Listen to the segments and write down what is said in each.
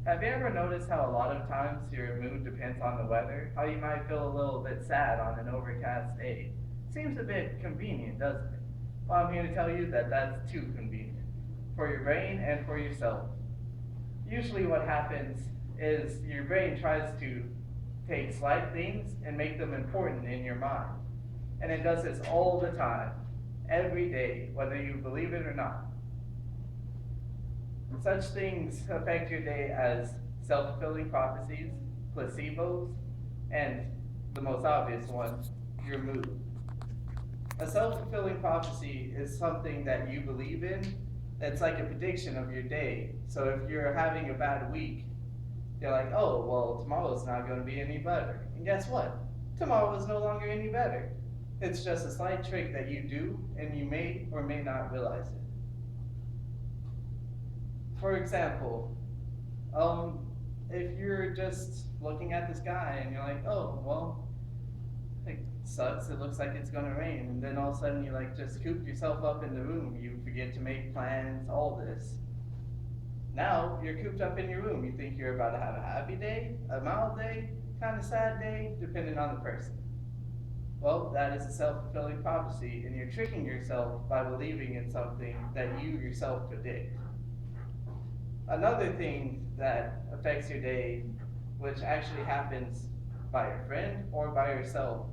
Have you ever noticed how a lot of times your mood depends on the weather? How you might feel a little bit sad on an overcast day? Seems a bit convenient, doesn't it? Well, I'm here to tell you that that's too convenient for your brain and for yourself. Usually, what happens is your brain tries to take slight things and make them important in your mind. And it does this all the time, every day, whether you believe it or not. Such things affect your day as self fulfilling prophecies, placebos, and the most obvious one, your mood. A self fulfilling prophecy is something that you believe in that's like a prediction of your day. So if you're having a bad week, you're like, oh, well, tomorrow's not going to be any better. And guess what? Tomorrow is no longer any better. It's just a slight trick that you do, and you may or may not realize it. For example, um, if you're just looking at the sky and you're like, oh, well, it sucks, it looks like it's gonna rain, and then all of a sudden you like just coop yourself up in the room, you forget to make plans, all this. Now you're cooped up in your room. You think you're about to have a happy day, a mild day, kind of sad day, depending on the person. Well, that is a self fulfilling prophecy, and you're tricking yourself by believing in something that you yourself predict. Another thing that affects your day, which actually happens by a friend or by yourself,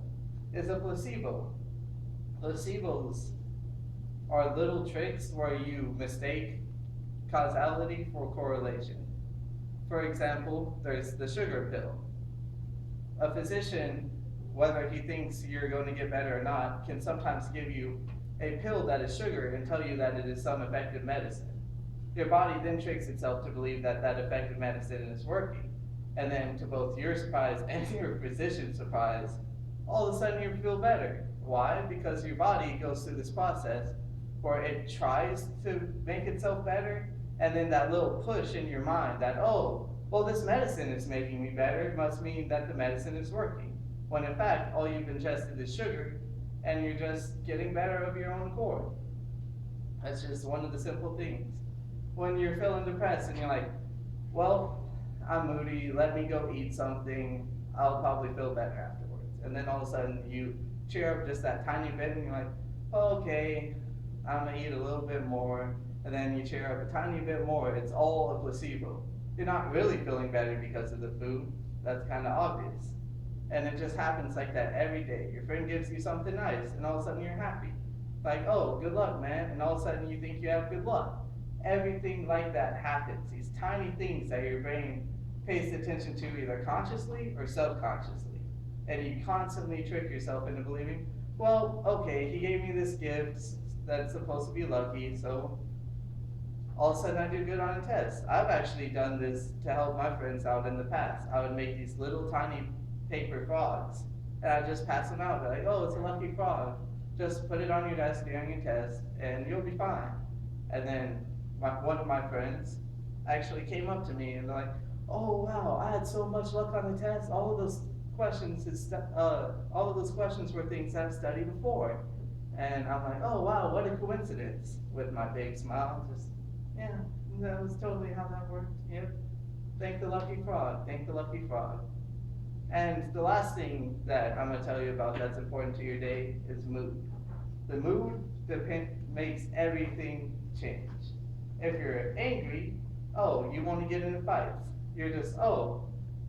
is a placebo. Placebos are little tricks where you mistake causality for correlation. For example, there's the sugar pill. A physician, whether he thinks you're going to get better or not, can sometimes give you a pill that is sugar and tell you that it is some effective medicine. Your body then tricks itself to believe that that effective medicine is working. And then, to both your surprise and your physician's surprise, all of a sudden you feel better. Why? Because your body goes through this process where it tries to make itself better, and then that little push in your mind that, oh, well, this medicine is making me better, must mean that the medicine is working. When in fact, all you've ingested is sugar, and you're just getting better of your own accord. That's just one of the simple things. When you're feeling depressed and you're like, well, I'm moody, let me go eat something, I'll probably feel better afterwards. And then all of a sudden you cheer up just that tiny bit and you're like, okay, I'm gonna eat a little bit more. And then you cheer up a tiny bit more. It's all a placebo. You're not really feeling better because of the food. That's kind of obvious. And it just happens like that every day. Your friend gives you something nice and all of a sudden you're happy. Like, oh, good luck, man. And all of a sudden you think you have good luck. Everything like that happens. These tiny things that your brain pays attention to either consciously or subconsciously. And you constantly trick yourself into believing, well, okay, he gave me this gift that's supposed to be lucky, so all of a sudden I do good on a test. I've actually done this to help my friends out in the past. I would make these little tiny paper frogs, and I'd just pass them out. Be like, oh, it's a lucky frog. Just put it on your desk during your test, and you'll be fine. And then one of my friends actually came up to me and they're like, "Oh wow, I had so much luck on the test. All of those questions were things I've studied before." And I'm like, "Oh wow, what a coincidence!" With my big smile, just yeah, that was totally how that worked. Yep. Thank the lucky frog. Thank the lucky frog. And the last thing that I'm gonna tell you about that's important to your day is mood. The mood makes everything change. If you're angry, oh, you want to get into fights. You're just, oh,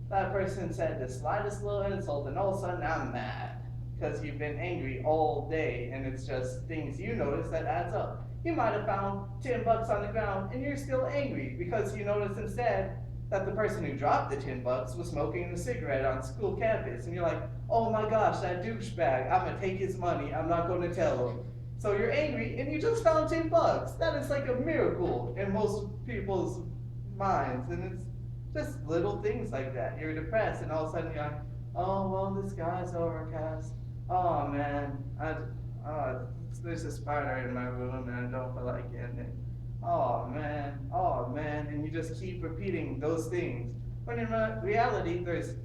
that person said the slightest little insult, and all of a sudden I'm mad because you've been angry all day, and it's just things you notice that adds up. You might have found $10 on the ground, and you're still angry because you noticed instead that the person who dropped the $10 was smoking a cigarette on school campus, and you're like, oh my gosh, that douchebag! I'm gonna take his money. I'm not going to tell him. So you're angry and you just found $10. That is like a miracle in most people's minds. And it's just little things like that. You're depressed and all of a sudden you're like, oh, well, this guy's overcast. Oh, man, there's a spider in my room and I don't feel like getting it. Oh, man. And you just keep repeating those things. When in reality, there's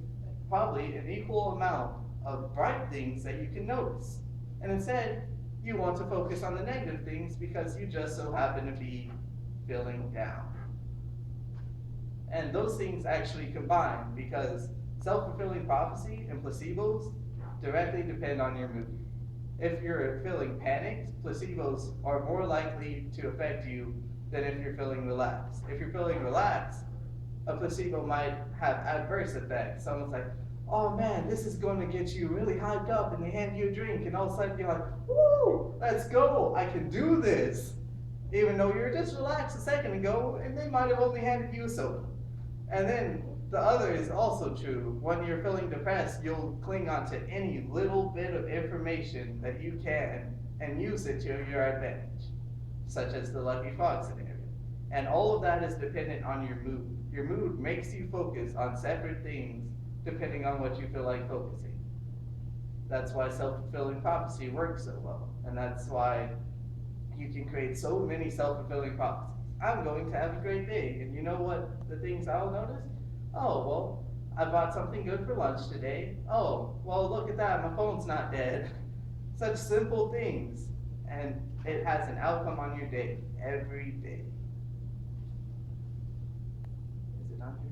probably an equal amount of bright things that you can notice. And instead, you want to focus on the negative things because you just so happen to be feeling down. And those things actually combine because self-fulfilling prophecy and placebos directly depend on your mood. If you're feeling panicked, placebos are more likely to affect you than if you're feeling relaxed. If you're feeling relaxed, a placebo might have adverse effects. Someone's like, oh man, this is going to get you really hyped up, and they hand you a drink, and all of a sudden you're like, woo, let's go, I can do this. Even though you were just relaxed a second ago, and they might have only handed you a soda. And then the other is also true. When you're feeling depressed, you'll cling on to any little bit of information that you can and use it to your advantage, such as the Lucky Frog scenario. And all of that is dependent on your mood. Your mood makes you focus on separate things depending on what you feel like focusing. That's why self-fulfilling prophecy works so well. And that's why you can create so many self-fulfilling prophecies. I'm going to have a great day. And you know what the things I'll notice? Oh, well, I bought something good for lunch today. Oh, well, look at that. My phone's not dead. Such simple things. And it has an outcome on your day every day. Is it on here?